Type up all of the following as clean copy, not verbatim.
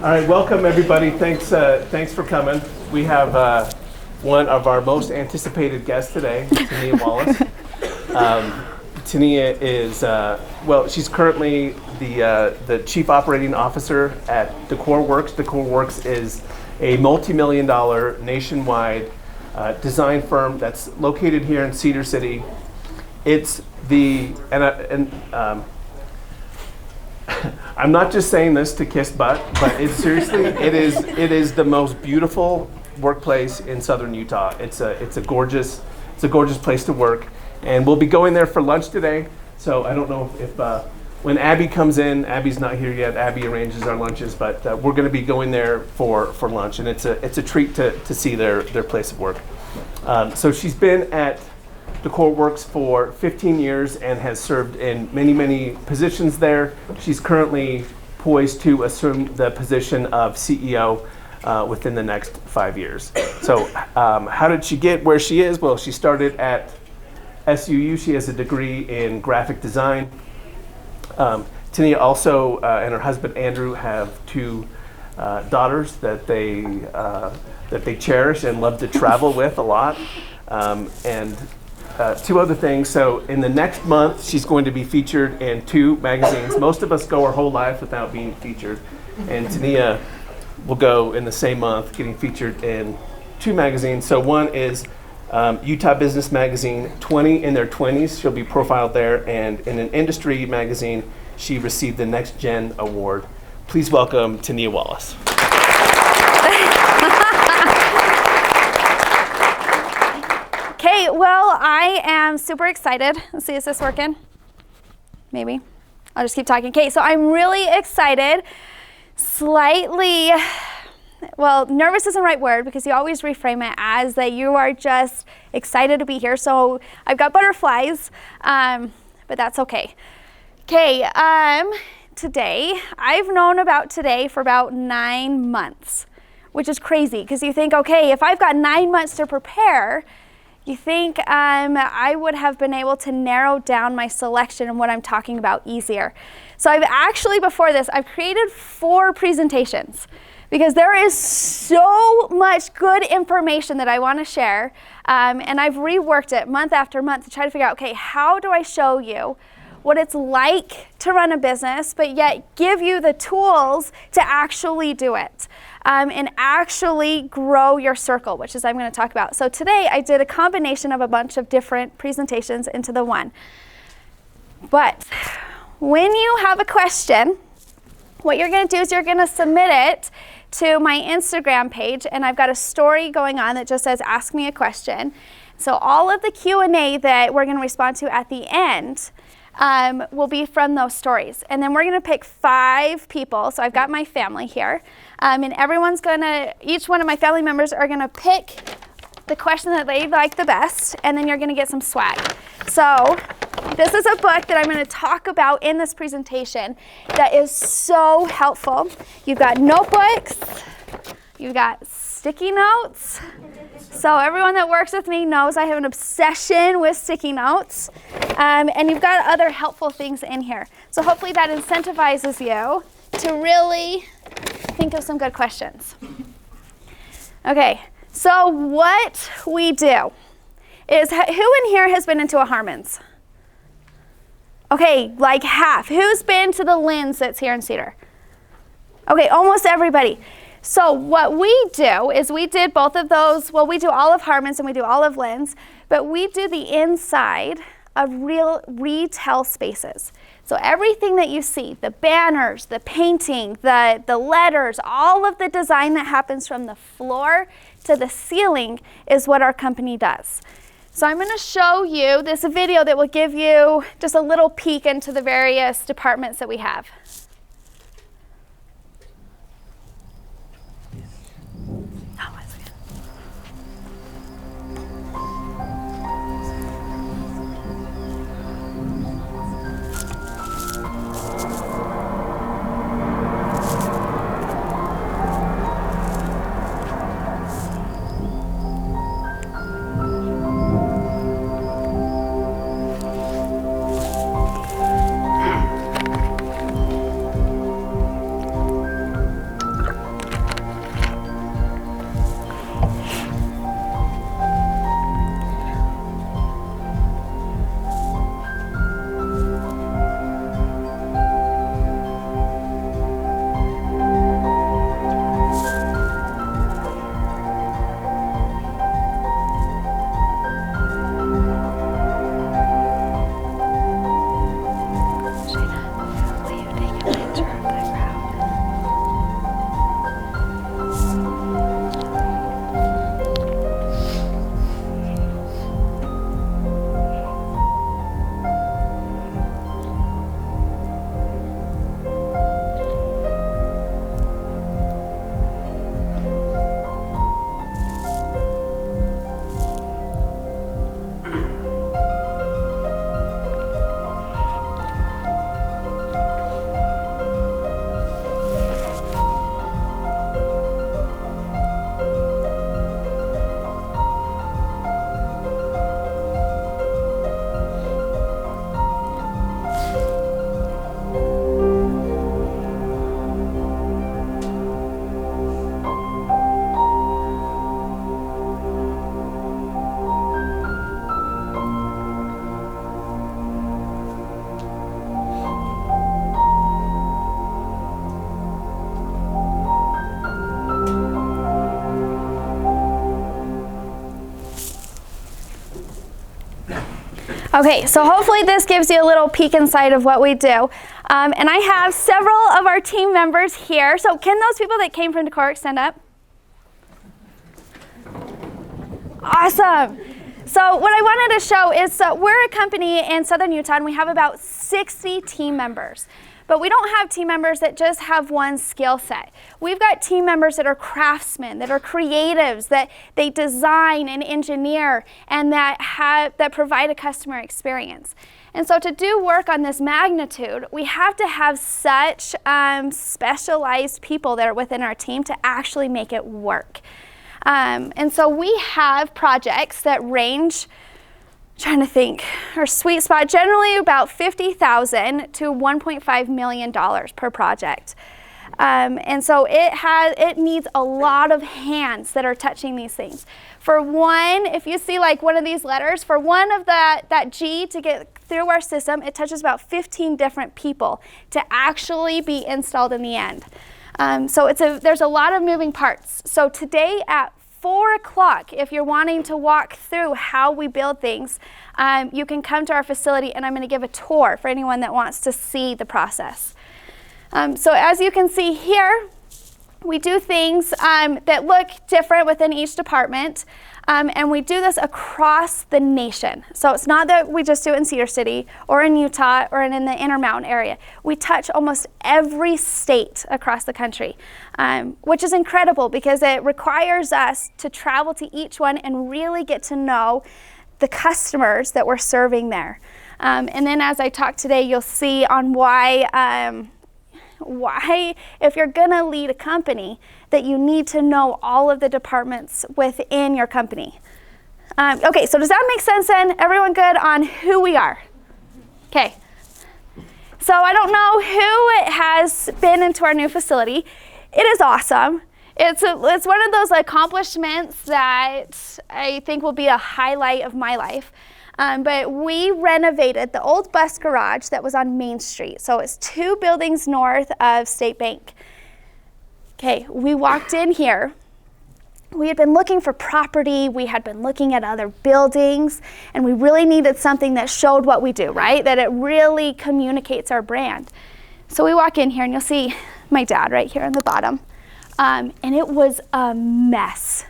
All right, welcome everybody. Thanks for coming. We have one of our most anticipated guests today, Tenia Wallace. Tenia is, she's currently the Chief Operating Officer at Decorworx. Decorworx is a multi-million-dollar nationwide design firm that's located here in Cedar City. It's I'm not just saying this to kiss butt, but it is the most beautiful workplace in Southern Utah. It's a gorgeous place to work, and we'll be going there for lunch today. So I don't know if when Abby comes in, Abby's not here yet. Abby arranges our lunches, but we're going to be going there for lunch, and it's a treat to see their place of work. So she's been at Decorworx for 15 years and has served in many positions there. She's currently poised to assume the position of CEO within the next 5 years. So how did she get where she is? Well, she started at SUU. She has a degree in graphic design. Tenia also and her husband Andrew have two daughters that they cherish and love to travel with a lot. And two other things. So in the next month, she's going to be featured in 2 magazines. Most of us go our whole life without being featured. And Tenia will go in the same month getting featured in 2 magazines. So one is Utah Business Magazine, 20 in their 20s. She'll be profiled there. And in an industry magazine, she received the Next Gen Award. Please welcome Tenia Wallace. Okay, well, I am super excited. Let's see, is this working? Maybe. I'll just keep talking. Okay, so I'm really excited. Slightly, well, nervous isn't the right word because you always reframe it as that you are just excited to be here. So I've got butterflies, but that's okay. Okay, today, I've known about today for about 9 months, which is crazy because you think, okay, if I've got 9 months to prepare, you think I would have been able to narrow down my selection and what I'm talking about easier. So I've actually, before this, I've created 4 presentations because there is so much good information that I want to share. And I've reworked it month after month to try to figure out, okay, how do I show you what it's like to run a business, but yet give you the tools to actually do it. And actually grow your circle, which is I'm going to talk about. So today I did a combination of a bunch of different presentations into the one. But when you have a question, what you're going to do is you're going to submit it to my Instagram page, and I've got a story going on that just says ask me a question. So all of the Q&A that we're going to respond to at the end will be from those stories. And then we're going to pick 5 people. So I've got my family here. And each one of my family members are going to pick the question that they like the best. And then you're going to get some swag. So this is a book that I'm going to talk about in this presentation that is so helpful. You've got notebooks. You've got sticky notes. So everyone that works with me knows I have an obsession with sticky notes. And you've got other helpful things in here. So hopefully that incentivizes you to really think of some good questions. Okay, so what we do is, who in here has been into a Harmon's? Okay, like half. Who's been to the Lynn's that's here in Cedar? Okay, almost everybody. So what we do is we did both of those. Well, we do all of Harmon's and we do all of Lynn's, but we do the inside of real retail spaces. So everything that you see, the banners, the painting, the letters, all of the design that happens from the floor to the ceiling is what our company does. So I'm going to show you this video that will give you just a little peek into the various departments that we have. Okay, so hopefully this gives you a little peek inside of what we do. And I have several of our team members here. So can those people that came from Decorworx stand up? Awesome. So what I wanted to show is we're a company in Southern Utah and we have about 60 team members. But we don't have team members that just have one skill set. We've got team members that are craftsmen, that are creatives, that they design and engineer, and that provide a customer experience. And so to do work on this magnitude, we have to have such specialized people that are within our team to actually make it work. And so we have projects that range, trying to think, our sweet spot, generally about $50,000 to $1.5 million per project. And so it needs a lot of hands that are touching these things. For one, if you see like one of these letters, for one of that G to get through our system, it touches about 15 different people to actually be installed in the end. So there's a lot of moving parts. So today at 4 o'clock, if you're wanting to walk through how we build things, you can come to our facility and I'm going to give a tour for anyone that wants to see the process. So as you can see here, we do things that look different within each department, and we do this across the nation. So it's not that we just do it in Cedar City or in Utah or in the Intermountain area. We touch almost every state across the country, which is incredible because it requires us to travel to each one and really get to know the customers that we're serving there. And then as I talk today, you'll see on why if you're gonna lead a company, that you need to know all of the departments within your company. Okay, so does that make sense then? Everyone good on who we are? Okay. So I don't know who has been into our new facility. It is awesome. It's one of those accomplishments that I think will be a highlight of my life. But we renovated the old bus garage that was on Main Street. So it's 2 buildings north of State Bank. Okay, we walked in here. We had been looking for property. We had been looking at other buildings, and we really needed something that showed what we do, right? That it really communicates our brand. So we walk in here, and you'll see my dad right here on the bottom. And it was a mess.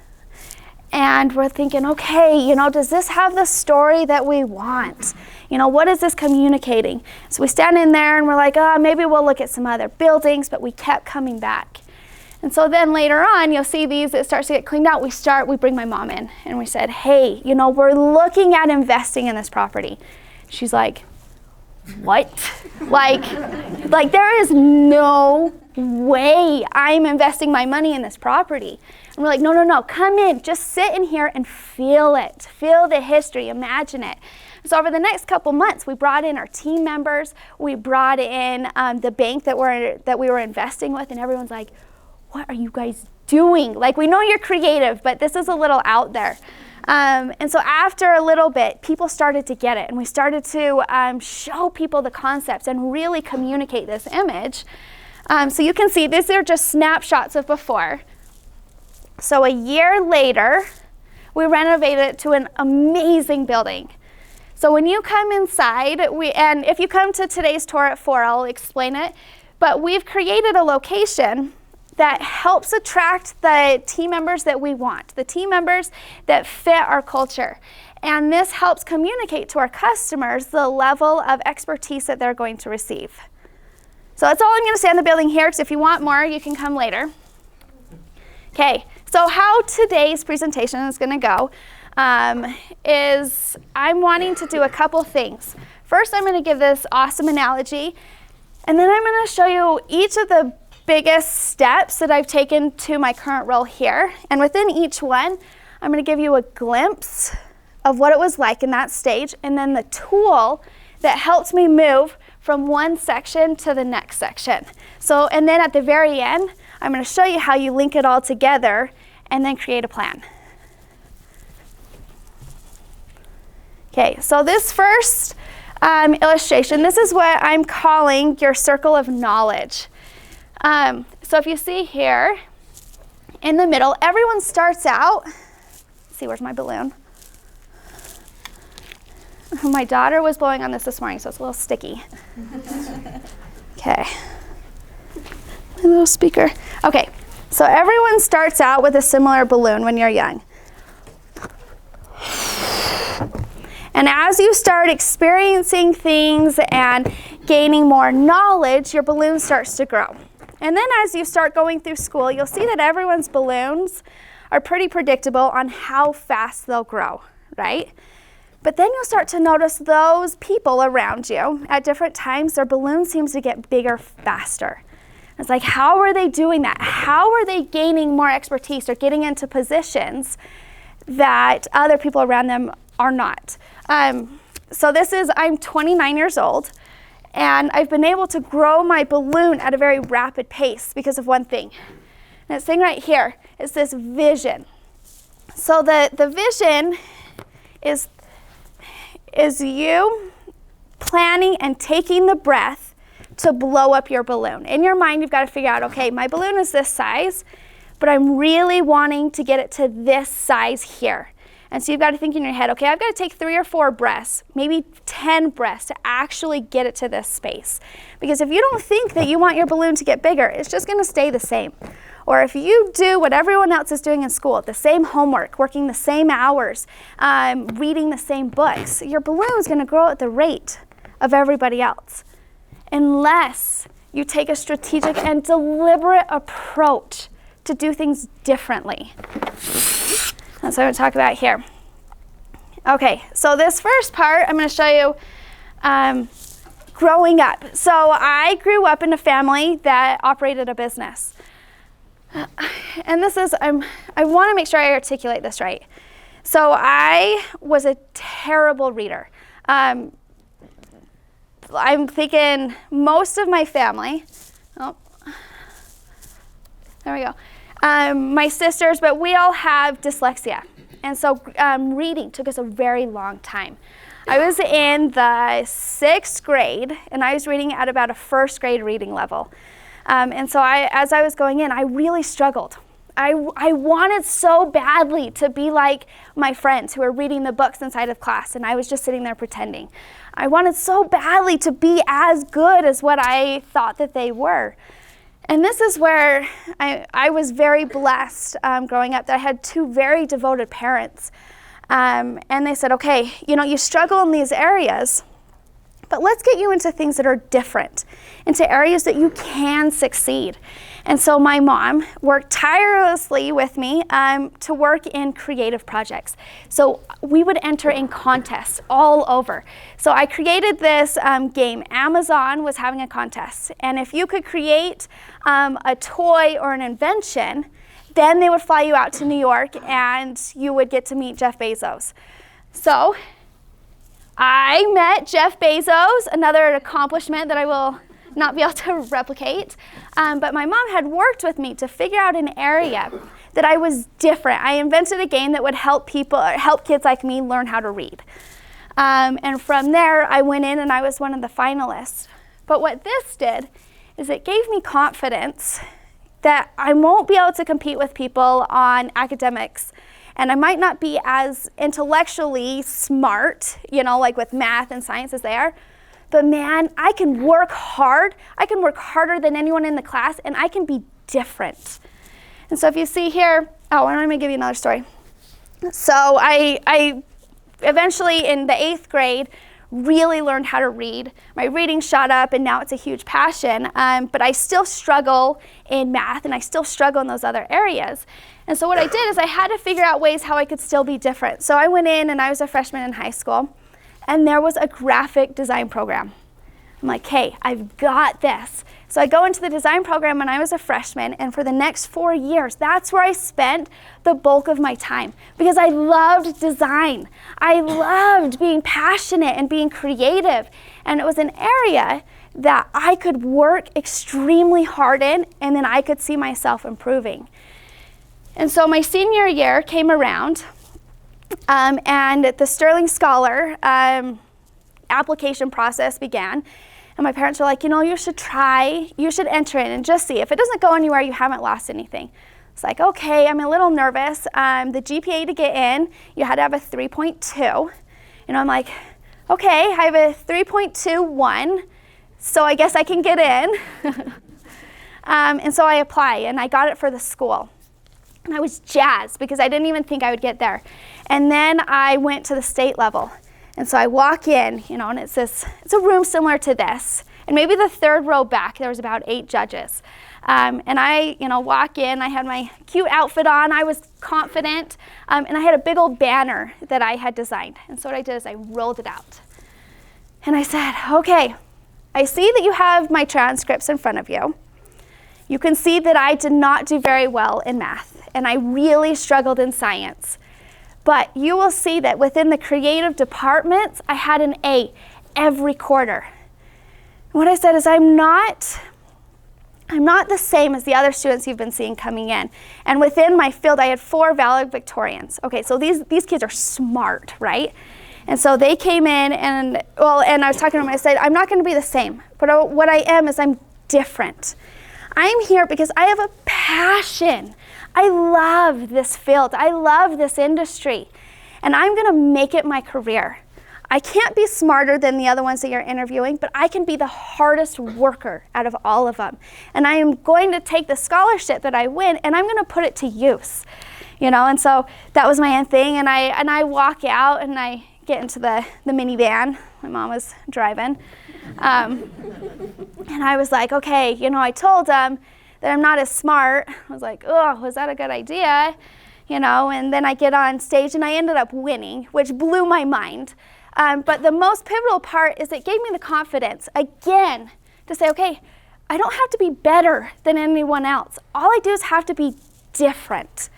And we're thinking, okay, does this have the story that we want? What is this communicating? So we stand in there and we're like, maybe we'll look at some other buildings, but we kept coming back. And so then later on, you'll see these, it starts to get cleaned out. We bring my mom in and we said, hey, we're looking at investing in this property. She's like, what? like there is no way I'm investing my money in this property. And we're like, no, come in, just sit in here and feel it. Feel the history, imagine it. So over the next couple months, we brought in our team members, we brought in the bank that we were investing with, and everyone's like, what are you guys doing? Like, we know you're creative, but this is a little out there. And so after a little bit, people started to get it, and we started to show people the concepts and really communicate this image. So you can see these are just snapshots of before. So a year later, we renovated it to an amazing building. So when you come inside, and if you come to today's tour at 4, I'll explain it, but we've created a location that helps attract the team members that we want, the team members that fit our culture. And this helps communicate to our customers the level of expertise that they're going to receive. So that's all I'm going to say on the building here, because if you want more, you can come later. Okay, so how today's presentation is going to go is I'm wanting to do a couple things. First, I'm going to give this awesome analogy, and then I'm going to show you each of the biggest steps that I've taken to my current role here. And within each one, I'm going to give you a glimpse of what it was like in that stage, and then the tool that helps me move from one section to the next section. So, and then at the very end, I'm going to show you how you link it all together and then create a plan. Okay, so this first illustration, this is what I'm calling your circle of knowledge. So if you see here, in the middle, everyone starts out, let's see, where's my balloon? My daughter was blowing on this morning, so it's a little sticky. Okay. My little speaker. Okay, so everyone starts out with a similar balloon when you're young. And as you start experiencing things and gaining more knowledge, your balloon starts to grow. And then as you start going through school, you'll see that everyone's balloons are pretty predictable on how fast they'll grow, right? But then you'll start to notice those people around you at different times, their balloon seems to get bigger faster. It's like, how are they doing that? How are they gaining more expertise or getting into positions that other people around them are not? So I'm 29 years old, and I've been able to grow my balloon at a very rapid pace because of one thing. And this thing right here is this vision. So the vision is you planning and taking the breath to blow up your balloon. In your mind, you've got to figure out, okay, my balloon is this size, but I'm really wanting to get it to this size here. And so you've got to think in your head, okay, I've got to take 3 or 4 breaths, maybe 10 breaths to actually get it to this space. Because if you don't think that you want your balloon to get bigger, it's just going to stay the same. Or if you do what everyone else is doing in school, the same homework, working the same hours, reading the same books, your balloon is going to grow at the rate of everybody else. Unless you take a strategic and deliberate approach to do things differently. That's what I'm going to talk about here. Okay, so this first part, I'm going to show you growing up. So I grew up in a family that operated a business. And this is, I want to make sure I articulate this right. So I was a terrible reader. I'm thinking most of my family, there we go. My sisters, but we all have dyslexia. And so reading took us a very long time. I was in the 6th grade, and I was reading at about a 1st grade reading level. And so as I was going in, I really struggled. I wanted so badly to be like my friends who were reading the books inside of class, and I was just sitting there pretending. I wanted so badly to be as good as what I thought that they were. And this is where I was very blessed growing up that I had 2 very devoted parents. And they said, okay, you struggle in these areas, but let's get you into things that are different, into areas that you can succeed. And so my mom worked tirelessly with me to work in creative projects. So we would enter in contests all over. So I created this game. Amazon was having a contest. And if you could create a toy or an invention, then they would fly you out to New York and you would get to meet Jeff Bezos. So I met Jeff Bezos, another accomplishment that I will not be able to replicate. But my mom had worked with me to figure out an area that I was different. I invented a game that would help kids like me learn how to read. And from there, I went in and I was one of the finalists. But what this did is it gave me confidence that I won't be able to compete with people on academics. And I might not be as intellectually smart, like with math and science as they are. But man, I can work hard. I can work harder than anyone in the class, and I can be different. And so if you see here, let me give you another story. So I eventually, in the 8th grade, really learned how to read. My reading shot up, and now it's a huge passion. But I still struggle in math, and I still struggle in those other areas. And so what I did is I had to figure out ways how I could still be different. So I went in, and I was a freshman in high school, and there was a graphic design program. I'm like, hey, I've got this. So I go into the design program when I was a freshman, and for the next 4 years, that's where I spent the bulk of my time because I loved design. I loved being passionate and being creative, and it was an area that I could work extremely hard in, and then I could see myself improving. And so my senior year came around, and the Sterling Scholar application process began. And my parents were like, you should enter in and just see. If it doesn't go anywhere, you haven't lost anything. It's like, okay, I'm a little nervous. The GPA to get in, you had to have a 3.2. I'm like, okay, I have a 3.21, so I guess I can get in. And so I apply, and I got it for the school. And I was jazzed because I didn't even think I would get there. And then I went to the state level. And so I walk in, and it's a room similar to this. And maybe the third row back, there was about 8 judges. And I, walk in, I had my cute outfit on, I was confident, and I had a big old banner that I had designed. And so what I did is I rolled it out. And I said, okay, I see that you have my transcripts in front of you. You can see that I did not do very well in math, and I really struggled in science. But you will see that within the creative departments, I had an A every quarter. And what I said is I'm not the same as the other students you've been seeing coming in. And within my field, I had 4 valedictorians. Okay, so these kids are smart, right? And so they came in, and I was talking to them, I said, I'm not going to be the same, but what I am is I'm different. I'm here because I have a passion. I love this field. I love this industry. And I'm going to make it my career. I can't be smarter than the other ones that you're interviewing, but I can be the hardest worker out of all of them. And I am going to take the scholarship that I win, and I'm going to put it to use. And so that was my end thing. And I walk out, and I get into the minivan. My mom was driving. And I was like, okay, I told them that I'm not as smart. I was like, oh, was that a good idea? And then I get on stage, and I ended up winning, which blew my mind. But the most pivotal part is it gave me the confidence, again, to say, okay, I don't have to be better than anyone else. All I do is have to be different.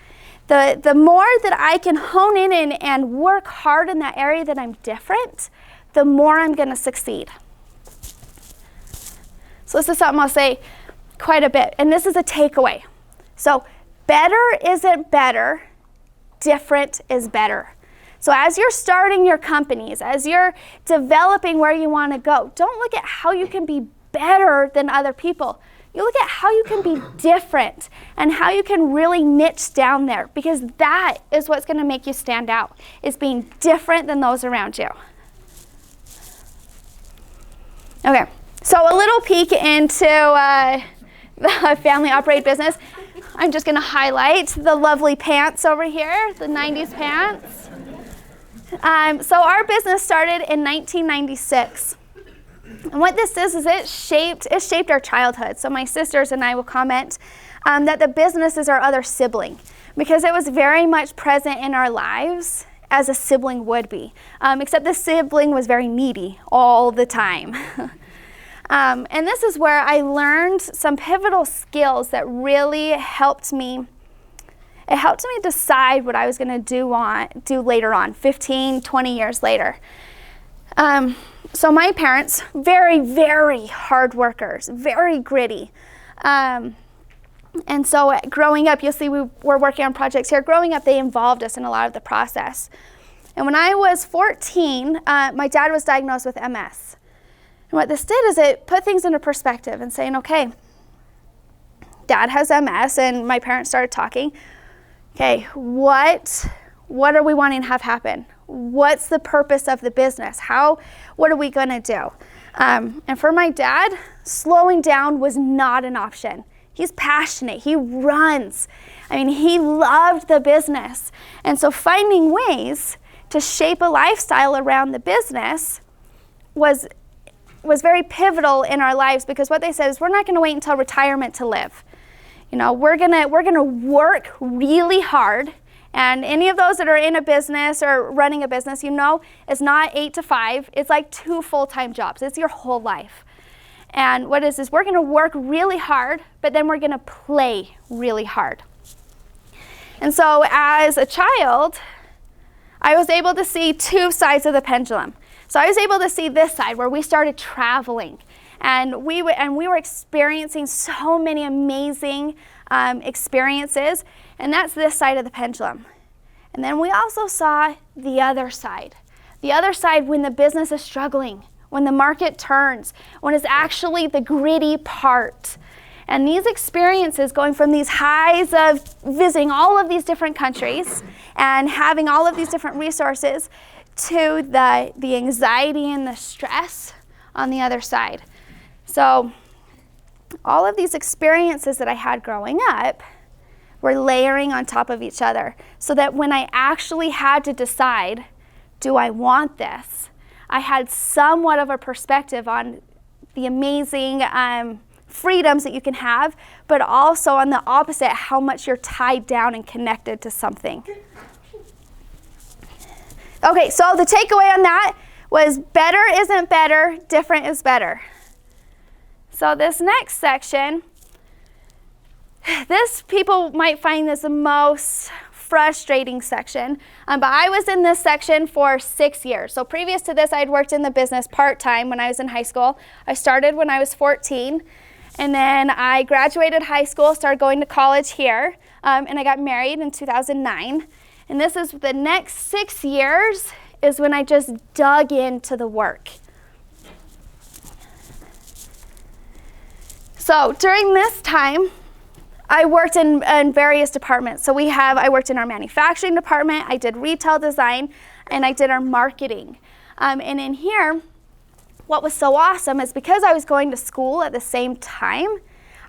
The more that I can hone in and work hard in that area that I'm different, the more I'm going to succeed. So this is something I'll say quite a bit, and this is a takeaway. So better isn't better, different is better. So as you're starting your companies, as you're developing where you want to go, don't look at how you can be better than other people. You look at how you can be different and how you can really niche down there, because that is what's going to make you stand out, is being different than those around you. Okay, so a little peek into the family-operated business. I'm just going to highlight the lovely pants over here, the 90s pants. So our business started in 1996. And what this is it shaped our childhood. So my sisters and I will comment that the business is our other sibling, because it was very much present in our lives as a sibling would be, except the sibling was very needy all the time. And this is where I learned some pivotal skills that really helped me. It helped me decide what I was going to do later on, 15, 20 years later. So my parents, very, very hard workers, very gritty. And so growing up, you'll see we're working on projects here. Growing up, they involved us in a lot of the process. And when I was 14, my dad was diagnosed with MS. And what this did is it put things into perspective and saying, okay, Dad has MS, and my parents started talking. Okay, what are we wanting to have happen? What's the purpose of the business? What are we going to do? And for my dad, slowing down was not an option. He's passionate. He runs. I mean, he loved the business. And so finding ways to shape a lifestyle around the business was very pivotal in our lives, because what they said is we're not going to wait until retirement to live. We're gonna work really hard. And any of those that are in a business or running a business, it's not 8 to 5. It's like 2 full-time jobs. It's your whole life. And what is we're going to work really hard, but then we're going to play really hard. And so as a child, I was able to see 2 sides of the pendulum. So I was able to see this side where we started traveling. And we were experiencing so many amazing experiences, and that's this side of the pendulum. And then we also saw the other side when the business is struggling, when the market turns, when it's actually the gritty part. And these experiences, going from these highs of visiting all of these different countries and having all of these different resources, to the anxiety and the stress on the other side. So all of these experiences that I had growing up were layering on top of each other, so that when I actually had to decide, do I want this, I had somewhat of a perspective on the amazing freedoms that you can have, but also on the opposite, how much you're tied down and connected to something. Okay, so the takeaway on that was better isn't better, different is better. So this next section, this people might find this the most frustrating section, but I was in this section for 6 years. So previous to this, I'd worked in the business part-time when I was in high school. I started when I was 14, and then I graduated high school, started going to college here, and I got married in 2009. And this is the next 6 years is when I just dug into the work. So during this time, I worked in various departments. So I worked in our manufacturing department, I did retail design, and I did our marketing. And in here, what was so awesome is because I was going to school at the same time,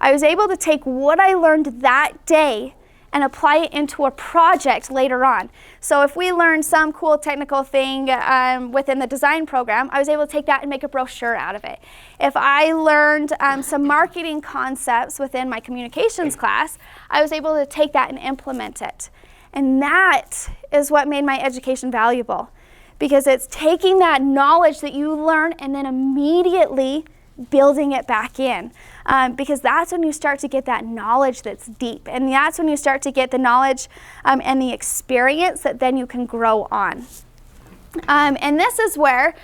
I was able to take what I learned that day and apply it into a project later on. So if we learned some cool technical thing within the design program, I was able to take that and make a brochure out of it. If I learned some marketing concepts within my communications class, I was able to take that and implement it. And that is what made my education valuable, because it's taking that knowledge that you learn and then immediately building it back in, because that's when you start to get that knowledge that's deep, and that's when you start to get the knowledge and the experience that then you can grow on. And this is where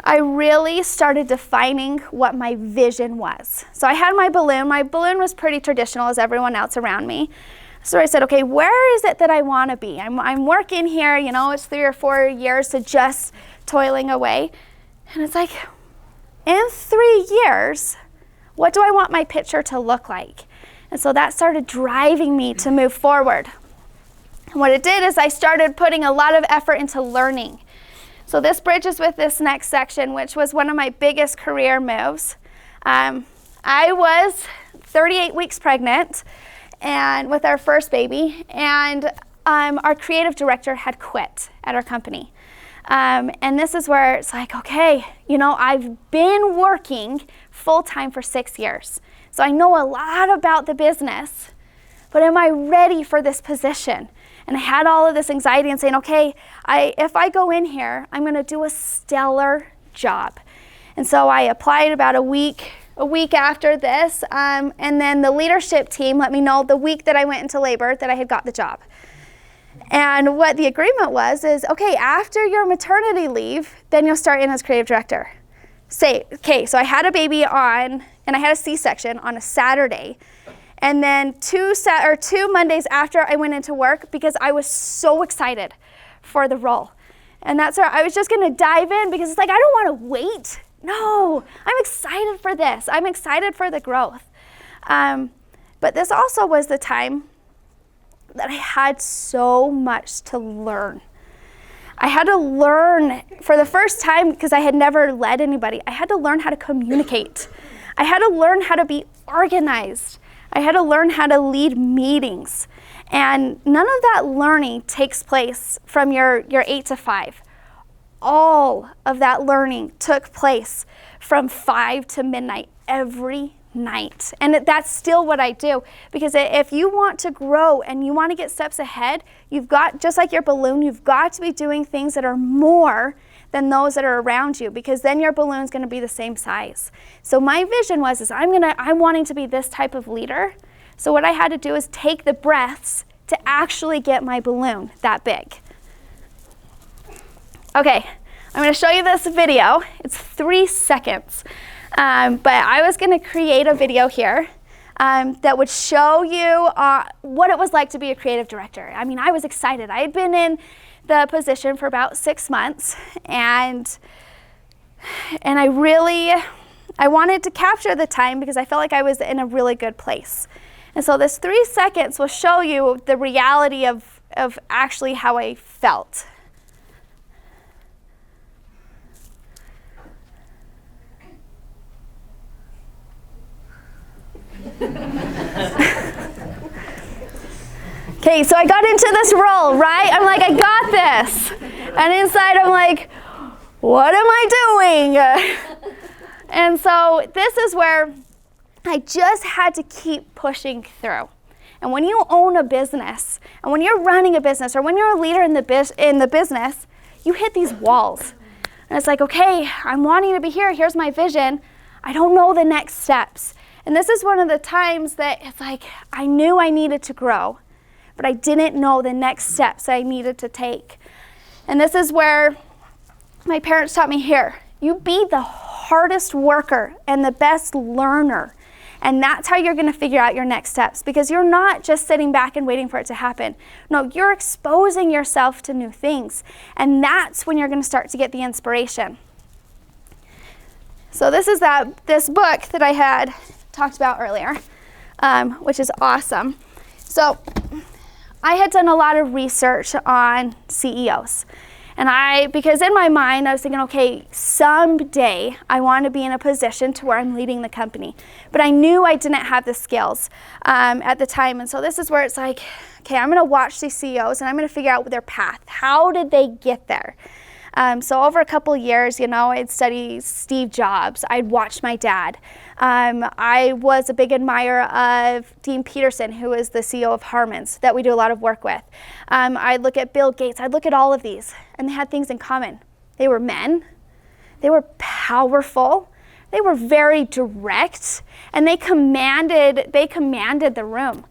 I really started defining what my vision was. So I had my balloon. My balloon was pretty traditional as everyone else around me. So I said, okay, where is it that I want to be? I'm working here, you know, it's 3 or 4 years to just toiling away. And it's like, in 3 years, what do I want my picture to look like? And so that started driving me to move forward. And what it did is I started putting a lot of effort into learning. So this bridges with this next section, which was one of my biggest career moves. I was 38 weeks pregnant and with our first baby, and our creative director had quit at our company. And this is where it's like, okay, you know, I've been working full-time for 6 years. So I know a lot about the business, but am I ready for this position? And I had all of this anxiety and saying, okay, if I go in here, I'm going to do a stellar job. And so I applied about a week after this, and then the leadership team let me know the week that I went into labor that I had got the job. And what the agreement was is, okay, after your maternity leave, then you'll start in as creative director. Okay, so I had a baby and I had a C-section on a Saturday. And then two Mondays after I went into work, because I was so excited for the role. And that's where I was just gonna dive in, because it's like, I don't wanna wait. No, I'm excited for this. I'm excited for the growth. But this also was the time that I had so much to learn. I had to learn for the first time, because I had never led anybody, I had to learn how to communicate. I had to learn how to be organized. I had to learn how to lead meetings. And none of that learning takes place from your 8 to 5. All of that learning took place from 5 to midnight every night. And that's still what I do, because if you want to grow and you want to get steps ahead, you've got, just like your balloon, you've got to be doing things that are more than those that are around you, because then your balloon's going to be the same size. So my vision was I'm wanting to be this type of leader. So what I had to do is take the breaths to actually get my balloon that big. Okay, I'm going to show you this video. It's 3 seconds. But I was going to create a video here that would show you what it was like to be a creative director. I mean, I was excited. I had been in the position for about 6 months, and I wanted to capture the time, because I felt like I was in a really good place. And so this 3 seconds will show you the reality of actually how I felt. Okay, so I got into this role, right? I'm like, I got this. And inside I'm like, what am I doing? And so this is where I just had to keep pushing through. And when you own a business, and when you're running a business, or when you're a leader in the business, you hit these walls. And it's like, okay, I'm wanting to be here. Here's my vision. I don't know the next steps. And this is one of the times that it's like, I knew I needed to grow, but I didn't know the next steps I needed to take. And this is where my parents taught me, here, you be the hardest worker and the best learner. And that's how you're going to figure out your next steps, because you're not just sitting back and waiting for it to happen. No, you're exposing yourself to new things. And that's when you're going to start to get the inspiration. So this is this book that I had talked about earlier, which is awesome. So I had done a lot of research on CEOs. And because in my mind, I was thinking, okay, someday I want to be in a position to where I'm leading the company. But I knew I didn't have the skills at the time. And so this is where it's like, okay, I'm going to watch these CEOs and I'm going to figure out their path. How did they get there? So over a couple years, I'd study Steve Jobs. I'd watch my dad. I was a big admirer of Dean Peterson, who is the CEO of Harman's, that we do a lot of work with. I'd look at Bill Gates. I'd look at all of these, and they had things in common. They were men. They were powerful. They were very direct, and they commanded the room.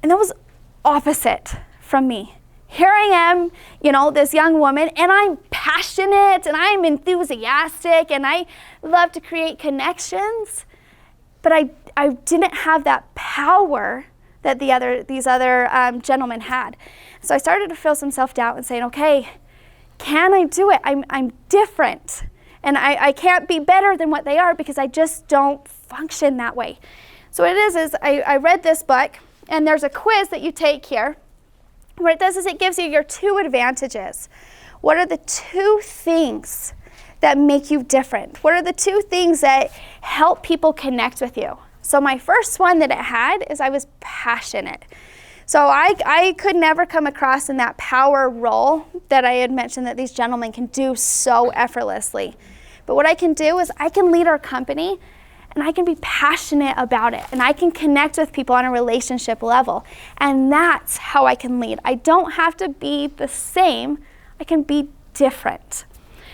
And that was opposite from me. Here I am, this young woman, and I'm passionate, and I'm enthusiastic, and I love to create connections, but I didn't have that power that these other gentlemen had. So I started to feel some self-doubt and saying, okay, can I do it? I'm different, and I can't be better than what they are because I just don't function that way. So what it is I read this book, and there's a quiz that you take here. What it does is it gives you your 2 advantages. What are the 2 things that make you different? What are the 2 things that help people connect with you? So my first one that it had is I was passionate. So I could never come across in that power role that I had mentioned that these gentlemen can do so effortlessly. But what I can do is I can lead our company, and I can be passionate about it, and I can connect with people on a relationship level. And that's how I can lead. I don't have to be the same. I can be different.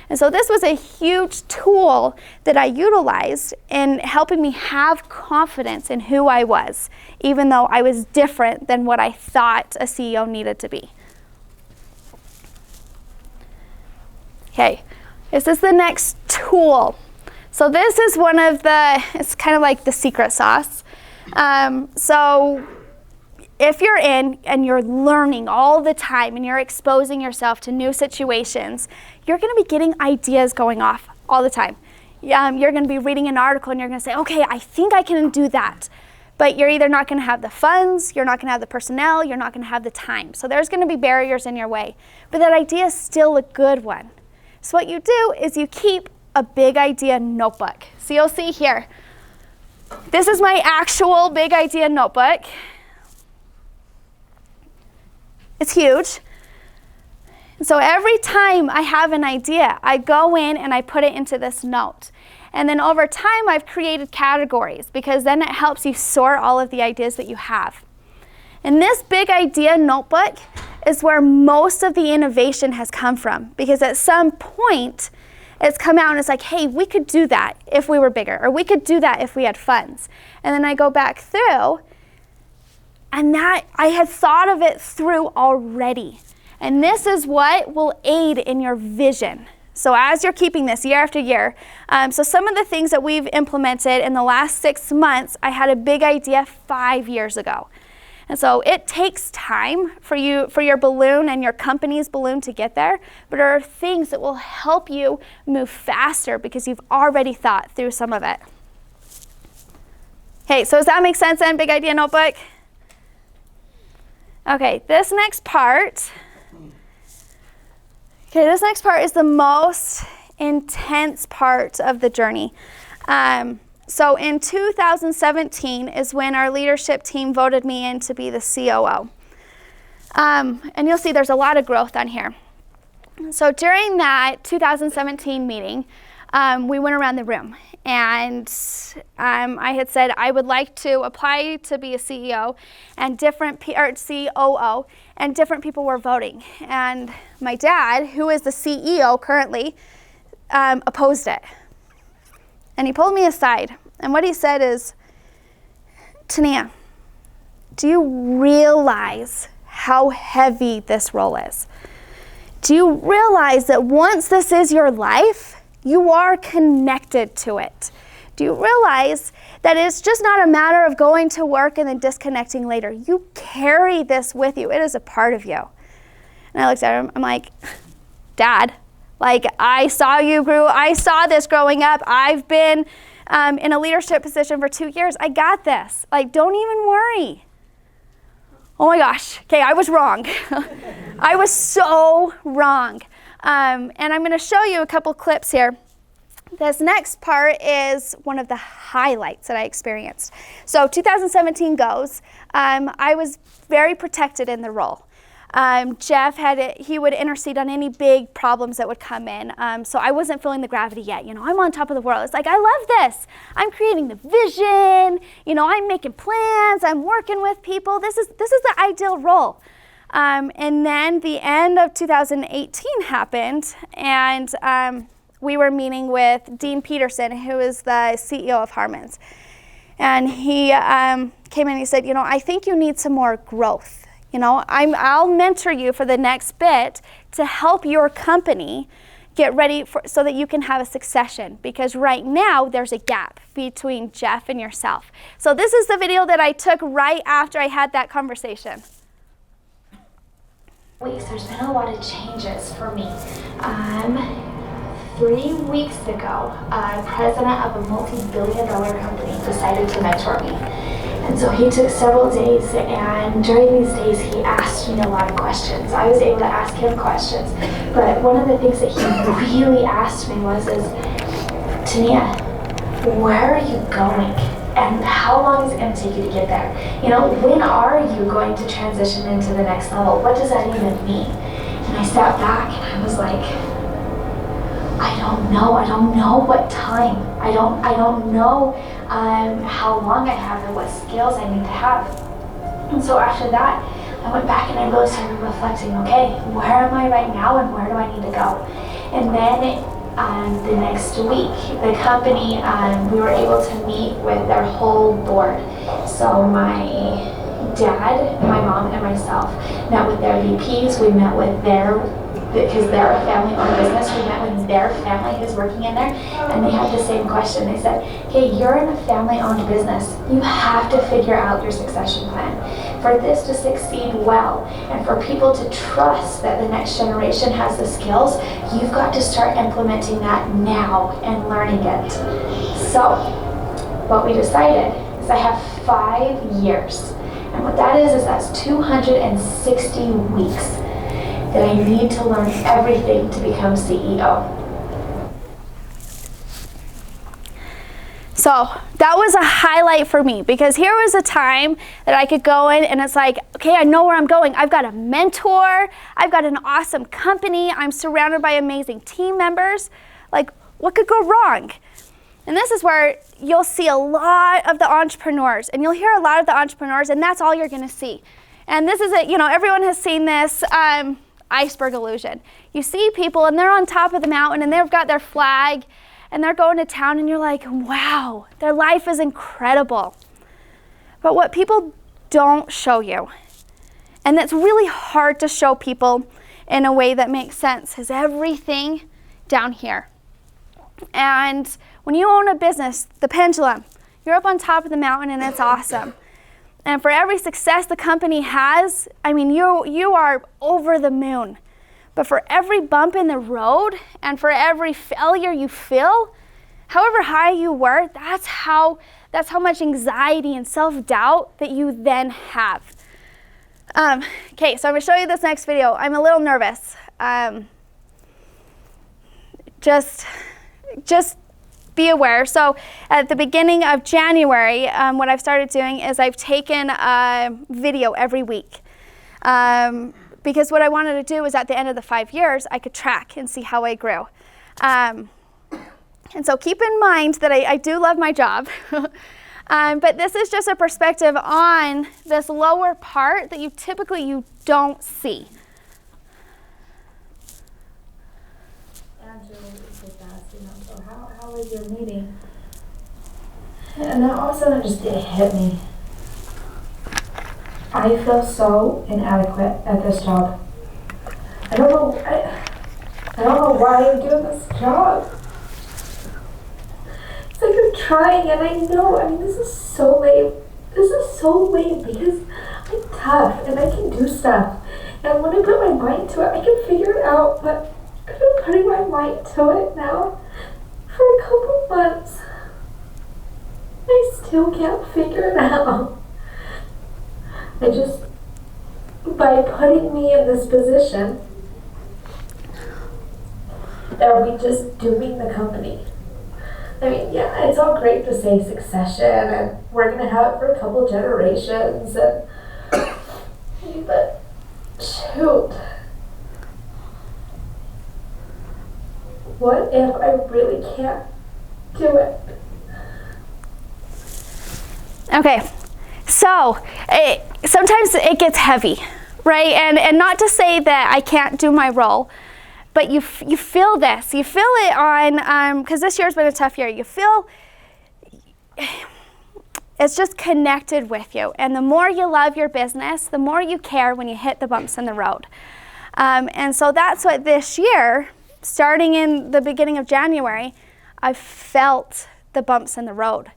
And so this was a huge tool that I utilized in helping me have confidence in who I was, even though I was different than what I thought a CEO needed to be. Okay, this is the next tool. So this is it's kind of like the secret sauce. So if you're in and you're learning all the time and you're exposing yourself to new situations, you're going to be getting ideas going off all the time. You're going to be reading an article and you're going to say, okay, I think I can do that. But you're either not going to have the funds, you're not going to have the personnel, you're not going to have the time. So there's going to be barriers in your way. But that idea is still a good one. So what you do is you keep a big idea notebook. So you'll see here, this is my actual big idea notebook. It's huge. So every time I have an idea, I go in and I put it into this note. And then over time, I've created categories because then it helps you sort all of the ideas that you have. And this big idea notebook is where most of the innovation has come from, because at some point, it's come out and it's like, hey, we could do that if we were bigger, or we could do that if we had funds. And then I go back through, and that I had thought of it through already. And this is what will aid in your vision. So as you're keeping this year after year, so some of the things that we've implemented in the last 6 months, I had a big idea 5 years ago. And so it takes time for your balloon and your company's balloon to get there, but there are things that will help you move faster because you've already thought through some of it. Okay, so does that make sense then, big idea notebook? Okay, this next part is the most intense part of the journey. So in 2017 is when our leadership team voted me in to be the COO. And you'll see there's a lot of growth on here. So during that 2017 meeting, we went around the room, and I had said I would like to apply to be a CEO, and COO, and different people were voting. And my dad, who is the CEO currently, opposed it. And he pulled me aside, and what he said is, Tenia, do you realize how heavy this role is? Do you realize that once this is your life, you are connected to it? Do you realize that it's just not a matter of going to work and then disconnecting later? You carry this with you. It is a part of you. And I looked at him, I'm like, Dad, like, I saw this growing up. I've been in a leadership position for 2 years. I got this. Like, don't even worry. Oh my gosh. Okay, I was wrong. I was so wrong. And I'm going to show you a couple clips here. This next part is one of the highlights that I experienced. So 2017 goes. I was very protected in the role. Jeff he would intercede on any big problems that would come in. So I wasn't feeling the gravity yet. You know, I'm on top of the world. It's like, I love this. I'm creating the vision. You know, I'm making plans. I'm working with people. This is the ideal role. And then the end of 2018 happened, and we were meeting with Dean Peterson, who is the CEO of Harmon's. And he came in and he said, you know, I think you need some more growth. You know, I'll mentor you for the next bit to help your company get ready so that you can have a succession, because right now there's a gap between Jeff and yourself. So this is the video that I took right after I had that conversation. There's been a lot of changes for me. 3 weeks ago, president of a multi-billion-dollar company decided to mentor me. And so he took several days, and during these days he asked me a lot of questions. I was able to ask him questions. But one of the things that he really asked me was, Tenia, where are you going? And how long is it going to take you to get there? You know, when are you going to transition into the next level? What does that even mean? And I sat back and I was like, I don't know. I don't know what time. I don't know how long I have or what skills I need to have. And so after that, I went back and I really started reflecting, okay, where am I right now and where do I need to go? And then the next week, the company, we were able to meet with their whole board. So my dad, my mom, and myself met with their VPs. We met with because they're a family-owned business, we met with their family who's working in there, and they had the same question. They said, hey, you're in a family-owned business. You have to figure out your succession plan. For this to succeed well, and for people to trust that the next generation has the skills, you've got to start implementing that now and learning it. So, what we decided is I have 5 years. And what that is that's 260 weeks that I need to learn everything to become CEO. So that was a highlight for me, because here was a time that I could go in and it's like, okay, I know where I'm going. I've got a mentor. I've got an awesome company. I'm surrounded by amazing team members. Like, what could go wrong? And this is where you'll see a lot of the entrepreneurs, and you'll hear a lot of the entrepreneurs, and that's all you're going to see. And this is it. You know, everyone has seen this iceberg illusion. You see people and they're on top of the mountain and they've got their flag and they're going to town, and you're like, wow, their life is incredible. But what people don't show you, and that's really hard to show people in a way that makes sense, is everything down here. And when you own a business, the pendulum, you're up on top of the mountain and it's awesome. And for every success the company has, I mean, you are over the moon. But for every bump in the road and for every failure you feel, however high you were, that's how much anxiety and self-doubt that you then have. Okay, so I'm gonna show you this next video. I'm a little nervous. Just be aware. So at the beginning of January, what I've started doing is I've taken a video every week. Because what I wanted to do is at the end of the 5 years, I could track and see how I grew. And so keep in mind that I do love my job. But this is just a perspective on this lower part that you typically don't see. So how was your meeting? And then all of a sudden it hit me. I feel so inadequate at this job. I don't know why I'm doing this job. It's like I'm trying, and I mean, this is so lame. This is so lame because I'm tough and I can do stuff. And when I put my mind to it, I can figure it out, but I've been putting my mind to it now for a couple months. I still can't figure it out. By putting me in this position, are we just dooming the company? I mean, yeah, it's all great to say succession and we're going to have it for a couple generations, but shoot. What if I really can't do it? Okay, so sometimes it gets heavy, right? And not to say that I can't do my role, but you feel this. You feel it on, because this year's been a tough year. You feel it's just connected with you. And the more you love your business, the more you care when you hit the bumps in the road. And so that's what this year, starting in the beginning of January, I felt the bumps in the road.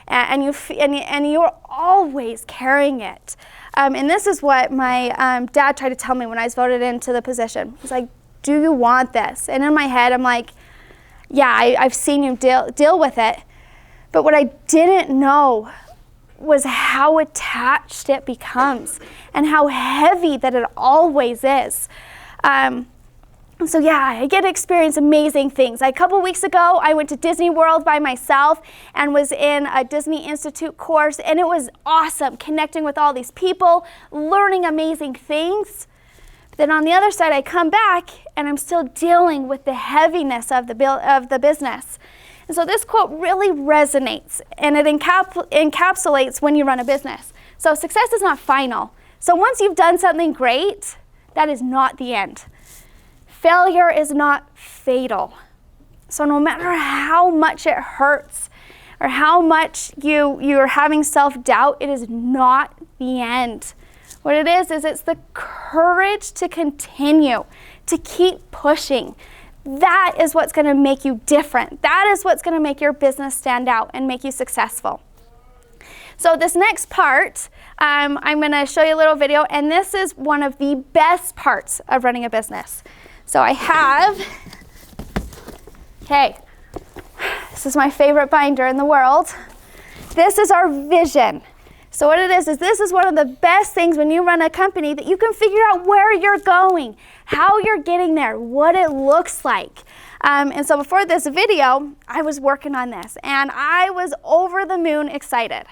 And you're always carrying it. And this is what my dad tried to tell me when I was voted into the position. He's like, do you want this? And in my head, I'm like, yeah, I've seen you deal with it. But what I didn't know was how attached it becomes and how heavy that it always is. So yeah, I get to experience amazing things. Like a couple weeks ago, I went to Disney World by myself and was in a Disney Institute course, and it was awesome, connecting with all these people, learning amazing things. But then on the other side, I come back and I'm still dealing with the heaviness of the business. And so this quote really resonates, and it encapsulates when you run a business. So success is not final. So once you've done something great, that is not the end. Failure is not fatal. So no matter how much it hurts or how much you're having self-doubt, it is not the end. What it is it's the courage to continue, to keep pushing. That is what's going to make you different. That is what's going to make your business stand out and make you successful. So this next part, I'm going to show you a little video, and this is one of the best parts of running a business. So I have, okay, this is my favorite binder in the world. This is our vision. So what it is this is one of the best things when you run a company, that you can figure out where you're going, how you're getting there, what it looks like. And so before this video, I was working on this, and I was over the moon excited.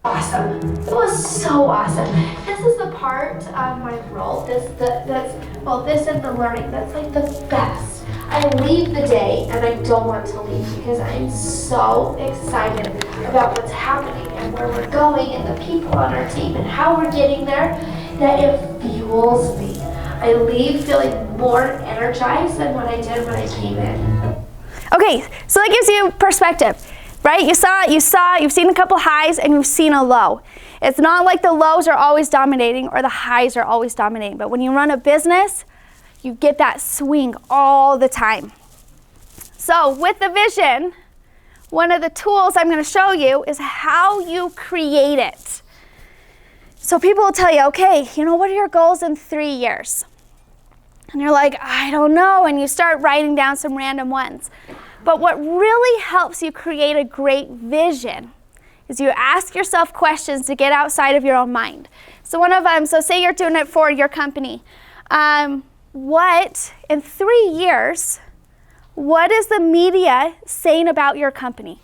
Awesome. It was so awesome. This is the part of my role. This is the learning. That's like the best. I leave the day and I don't want to leave because I'm so excited about what's happening and where we're going and the people on our team and how we're getting there, that it fuels me. I leave feeling more energized than what I did when I came in. Okay, so that gives you perspective. Right? You've seen a couple highs and you've seen a low. It's not like the lows are always dominating or the highs are always dominating, but when you run a business, you get that swing all the time. So with the vision, one of the tools I'm going to show you is how you create it. So people will tell you, okay, what are your goals in 3 years? And you're like, I don't know, and you start writing down some random ones. But what really helps you create a great vision is you ask yourself questions to get outside of your own mind. So one of them, so say you're doing it for your company. What, in 3 years, What is the media saying about your company?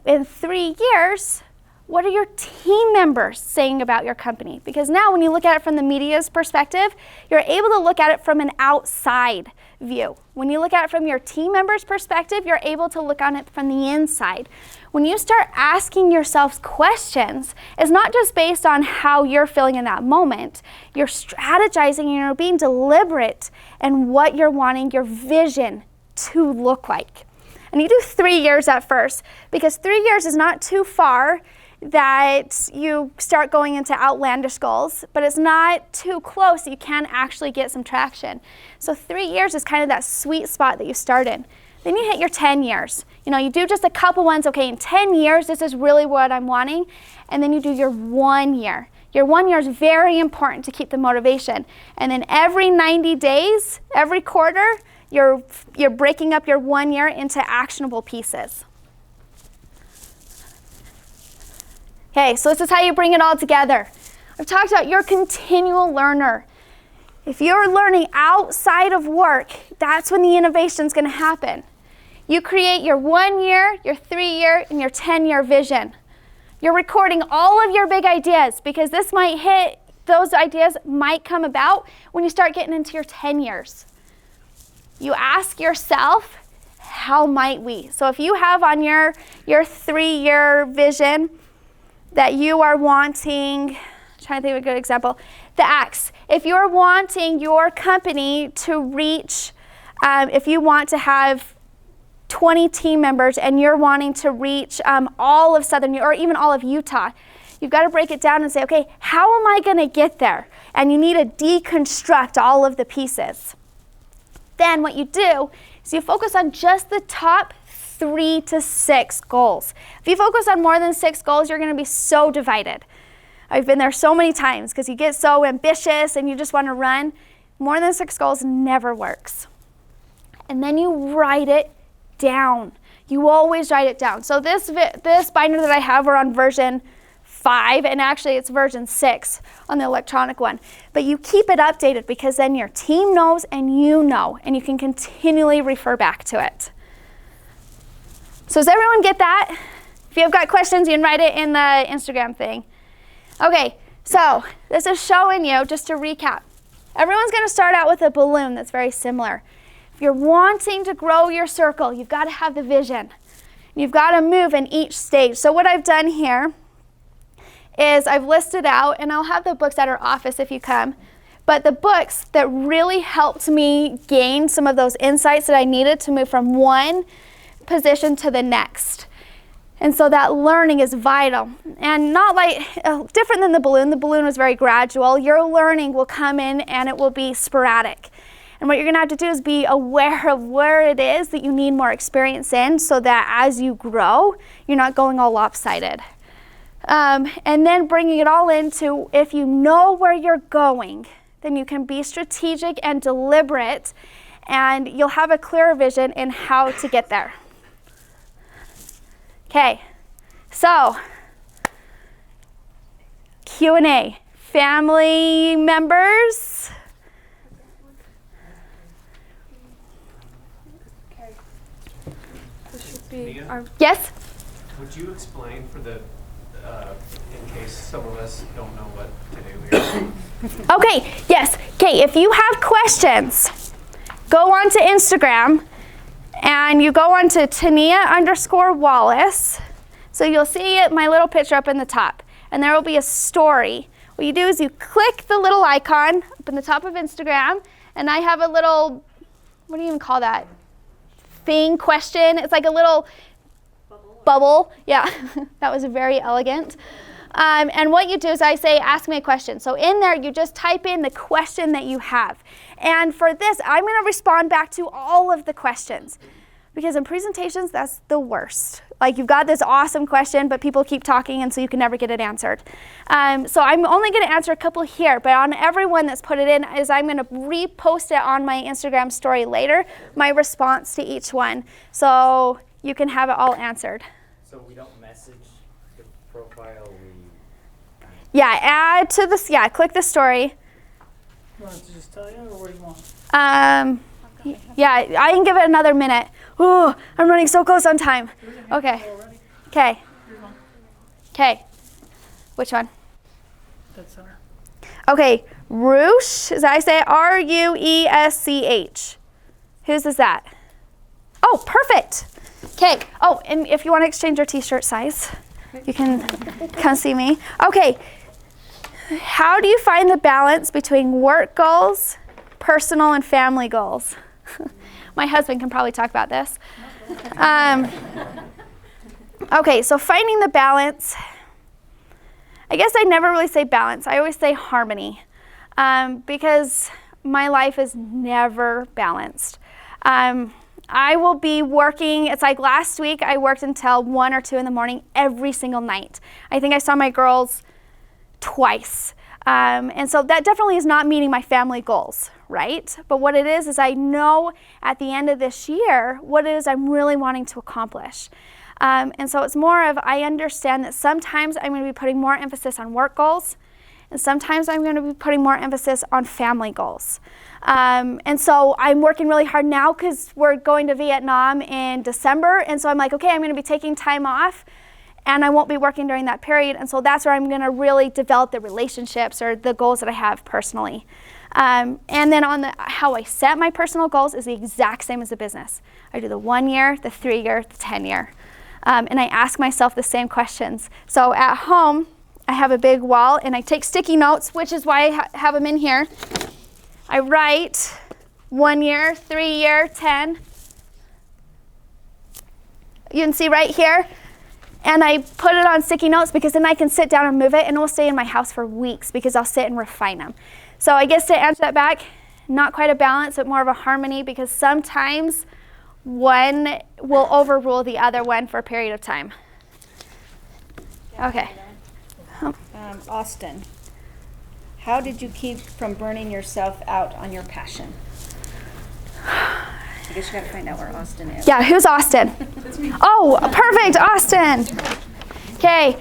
In 3 years, what are your team members saying about your company? Because now when you look at it from the media's perspective, you're able to look at it from an outside view. When you look at it from your team members' perspective, you're able to look on it from the inside. When you start asking yourselves questions, it's not just based on how you're feeling in that moment. You're strategizing and you're being deliberate in what you're wanting your vision to look like. And you do 3 years at first, because 3 years is not too far that you start going into outlandish goals, but it's not too close that you can actually get some traction. So 3 years is kind of that sweet spot that you start in. Then you hit your 10 years. You know, you do just a couple ones, okay, in 10 years, this is really what I'm wanting. And then you do your 1 year. Your 1 year is very important to keep the motivation. And then every 90 days, every quarter, you're breaking up your 1 year into actionable pieces. Okay, so this is how you bring it all together. I've talked about you're a continual learner. If you're learning outside of work, that's when the innovation is going to happen. You create your 1 year, your 3 year, and your 10-year vision. You're recording all of your big ideas, because this might hit, those ideas might come about when you start getting into your 10 years. You ask yourself, how might we? So if you have on your 3-year vision that you are wanting, I'm trying to think of a good example, the X. If you're wanting your company to reach, if you want to have 20 team members and you're wanting to reach all of Southern, or even all of Utah, you've got to break it down and say, okay, how am I going to get there? And you need to deconstruct all of the pieces. Then what you do is you focus on just the top 3 to 6 goals. If you focus on more than 6 goals, you're going to be so divided. I've been there so many times because you get so ambitious and you just want to run. More than 6 goals never works. And then you write it down. You always write it down. So this binder that I have, we're on version 5, and actually it's version 6 on the electronic one. But you keep it updated, because then your team knows and you can continually refer back to it. So does everyone get that? If you've got questions, you can write it in the Instagram thing. Okay, so this is showing you, just to recap, everyone's going to start out with a balloon that's very similar. If you're wanting to grow your circle, you've got to have the vision. You've got to move in each stage. So what I've done here is I've listed out, and I'll have the books at our office if you come, but the books that really helped me gain some of those insights that I needed to move from one position to the next. And so that learning is vital, and not like different than the balloon. The balloon was very gradual. Your learning will come in and it will be sporadic. And what you're going to have to do is be aware of where it is that you need more experience in, so that as you grow, you're not going all lopsided. And then bringing it all into, if you know where you're going, then you can be strategic and deliberate, and you'll have a clearer vision in how to get there. Okay, so Q&A. Family members? Okay. This should be our... Yes? Would you explain for the, in case some of us don't know what to do here? Okay, yes. Okay, if you have questions, go on to Instagram and you go on to Tenia_Wallace. So you'll see it, my little picture up in the top, and there will be a story. What you do is you click the little icon up in the top of Instagram, and I have a little, what do you even call that? Thing, question. It's like a little bubble. Yeah, that was very elegant. And what you do is I say, ask me a question. So in there, you just type in the question that you have. And for this, I'm going to respond back to all of the questions. Because in presentations, that's the worst. Like, you've got this awesome question, but people keep talking, and so you can never get it answered. So I'm only going to answer a couple here, but on everyone that's put it in, is I'm going to repost it on my Instagram story later, my response to each one. So you can have it all answered. So we don't message the profile, Yeah, add to this, yeah, click the story. You want it to just tell you, or what do you want? Yeah, I can give it another minute. Ooh, I'm running so close on time. Okay. Okay. Okay. Which one? Dead center. Okay, Ruesch, as I say, Ruesch. Whose is that? Oh, perfect. Okay. Oh, and if you want to exchange your t-shirt size, you can come see me. Okay. How do you find the balance between work goals, personal and family goals? My husband can probably talk about this. Okay, so finding the balance. I guess I never really say balance. I always say harmony, because my life is never balanced. I will be working, it's like last week I worked until 1 or 2 in the morning every single night. I think I saw my girls twice. And so that definitely is not meeting my family goals, right? But what it is I know at the end of this year what it is I'm really wanting to accomplish. And so it's more of, I understand that sometimes I'm going to be putting more emphasis on work goals, and sometimes I'm going to be putting more emphasis on family goals. And so I'm working really hard now because we're going to Vietnam in December, and so I'm like, okay, I'm going to be taking time off, and I won't be working during that period, and so that's where I'm going to really develop the relationships or the goals that I have personally. And then on how I set my personal goals is the exact same as the business. I do the 1 year, the 3 year, the 10 year. And I ask myself the same questions. So at home, I have a big wall, and I take sticky notes, which is why I have them in here. I write 1 year, 3 year, 10. You can see right here. And I put it on sticky notes because then I can sit down and move it, and it will stay in my house for weeks because I'll sit and refine them. So I guess to answer that back, not quite a balance, but more of a harmony, because sometimes one will overrule the other one for a period of time. Okay. Austin, how did you keep from burning yourself out on your passion? I guess you got to find out where Austin is. Yeah, who's Austin? Oh, perfect, Austin. Okay.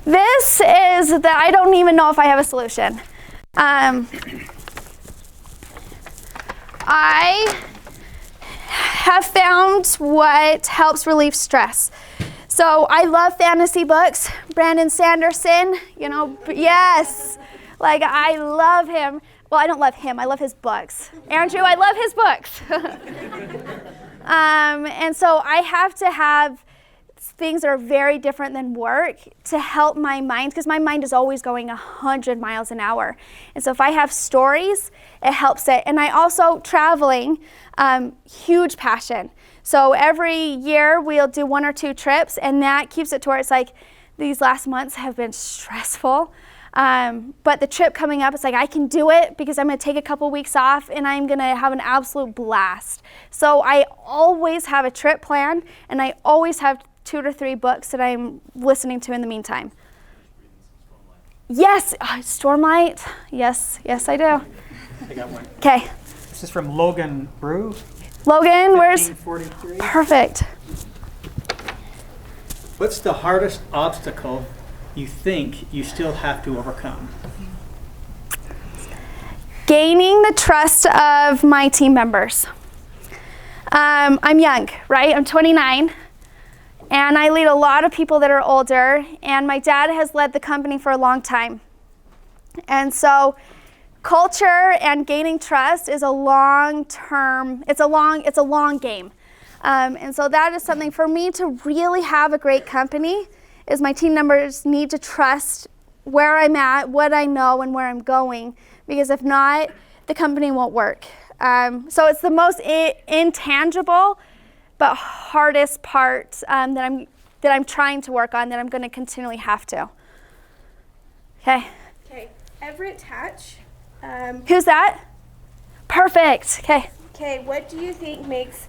This is that I don't even know if I have a solution. I have found what helps relieve stress. So I love fantasy books. Brandon Sanderson, yes. Like, I love him. Well, I don't love him. I love his books. Andrew, I love his books. And so I have to have things that are very different than work to help my mind, because my mind is always going 100 miles an hour. And so if I have stories, it helps it. And I also, traveling, huge passion. So every year we'll do 1 or 2 trips, and that keeps it to where it's like, these last months have been stressful. But the trip coming up, it's like I can do it because I'm going to take a couple weeks off and I'm going to have an absolute blast. So I always have a trip planned, and I always have 2 to 3 books that I'm listening to in the meantime. Yes, Stormlight. Yes, I do. I got one. Okay. This is from Logan Brew. Logan, where's? 1543. Perfect. What's the hardest obstacle you think you still have to overcome? Gaining the trust of my team members. I'm young, right? I'm 29, and I lead a lot of people that are older, and my dad has led the company for a long time. And so culture and gaining trust is a long-term, it's a long game. And so that is something for me to really have a great company, is my team members need to trust where I'm at, what I know, and where I'm going, because if not, the company won't work. So it's the most intangible but hardest part that I'm trying to work on, that I'm going to continually have to. Okay. Okay, Everett Hatch. Who's that? Perfect. Okay. Okay, what do you think makes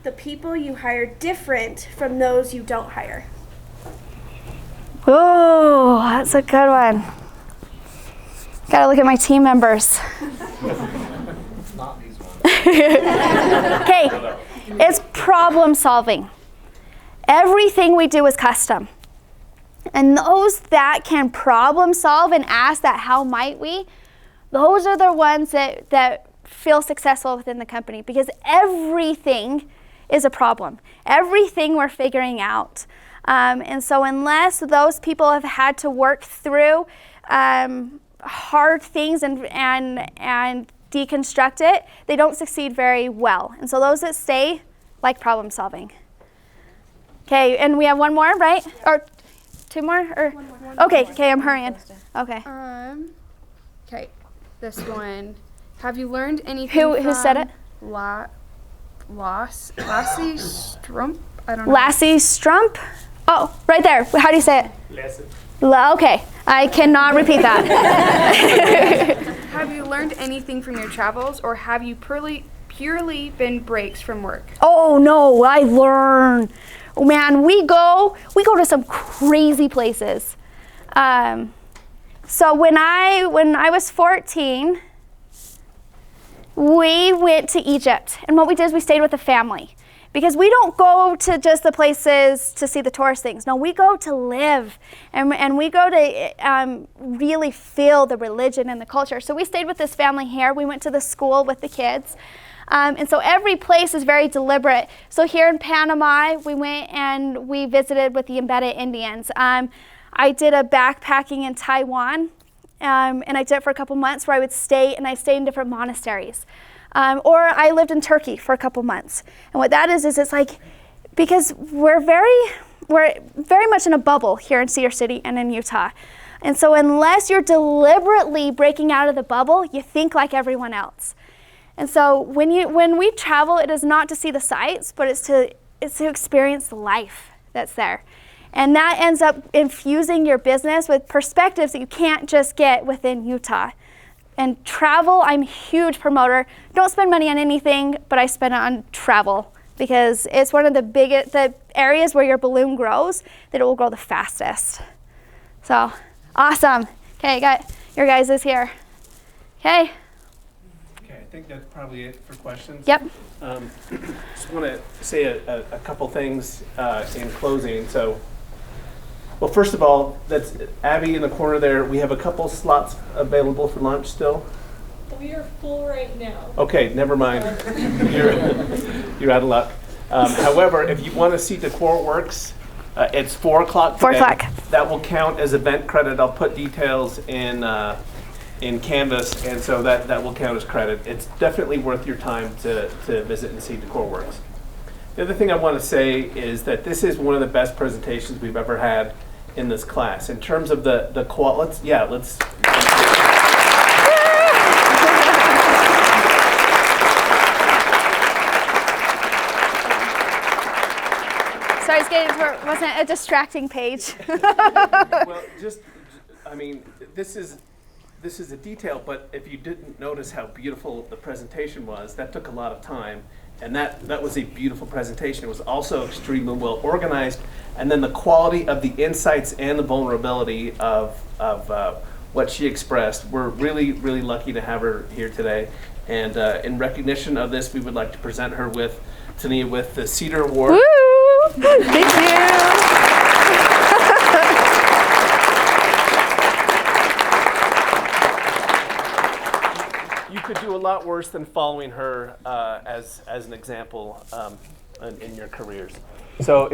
the people you hire different from those you don't hire? Oh, that's a good one. Gotta look at my team members. Not these ones. Okay, it's problem solving. Everything we do is custom. And those that can problem solve and ask that how might we, those are the ones that feel successful within the company, because everything is a problem. Everything we're figuring out. And so unless those people have had to work through hard things and deconstruct it, they don't succeed very well. And so those that stay like problem solving. Okay, and we have one more, right? Or two more? Or okay, I'm hurrying. Okay. Okay, this one. Have you learned anything Who said it? Lassie Strump? I don't know. Lassie Strump? Oh, right there. How do you say it? Lesson. Okay, I cannot repeat that. Have you learned anything from your travels, or have you purely been breaks from work? Oh no, I learn. Oh, man, we go to some crazy places. So when I was 14, we went to Egypt, and what we did is we stayed with a family. Because we don't go to just the places to see the tourist things. No, we go to live, and we go to really feel the religion and the culture. So we stayed with this family here. We went to the school with the kids. And so every place is very deliberate. So here in Panama, we went and we visited with the embedded Indians. I did a backpacking in Taiwan, and I did it for a couple months where I would stay, and I stayed in different monasteries. Or I lived in Turkey for a couple months. And what that is it's like, because we're very much in a bubble here in Cedar City and in Utah. And so unless you're deliberately breaking out of the bubble, you think like everyone else. And so when we travel, it is not to see the sights, but it's to experience the life that's there. And that ends up infusing your business with perspectives that you can't just get within Utah. And travel, I'm a huge promoter. Don't spend money on anything, but I spend it on travel, because it's one of the areas where your balloon grows that it will grow the fastest. So, awesome. Okay, got your guys is here. Okay. Okay, I think that's probably it for questions. Yep. Just want to say a couple things in closing. So, well, first of all, that's Abby in the corner there. We have a couple slots available for lunch still. We are full right now. Okay, never mind. You're out of luck. However, if you want to see Decorworx, it's 4 o'clock today. 4 o'clock. That will count as event credit. I'll put details in Canvas, and so that will count as credit. It's definitely worth your time to visit and see Decorworx. The other thing I want to say is that this is one of the best presentations we've ever had in this class. In terms of the quality, let's. Sorry, it wasn't a distracting page. Well, this is a detail, but if you didn't notice how beautiful the presentation was, that took a lot of time. And that was a beautiful presentation. It was also extremely well organized. And then the quality of the insights and the vulnerability of what she expressed. We're really, really lucky to have her here today. And in recognition of this, we would like to present her with Tenia with the Cedar Award. Woo! Thank you. You could do a lot worse than following her as an example in your careers. So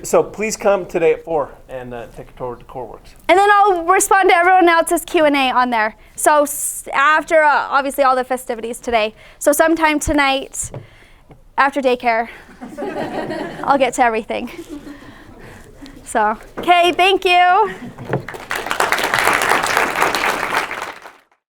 so please come today at 4 and take a tour of Decorworx. And then I'll respond to everyone else's Q&A on there. So after obviously all the festivities today. So sometime tonight after daycare, I'll get to everything. So, okay, thank you.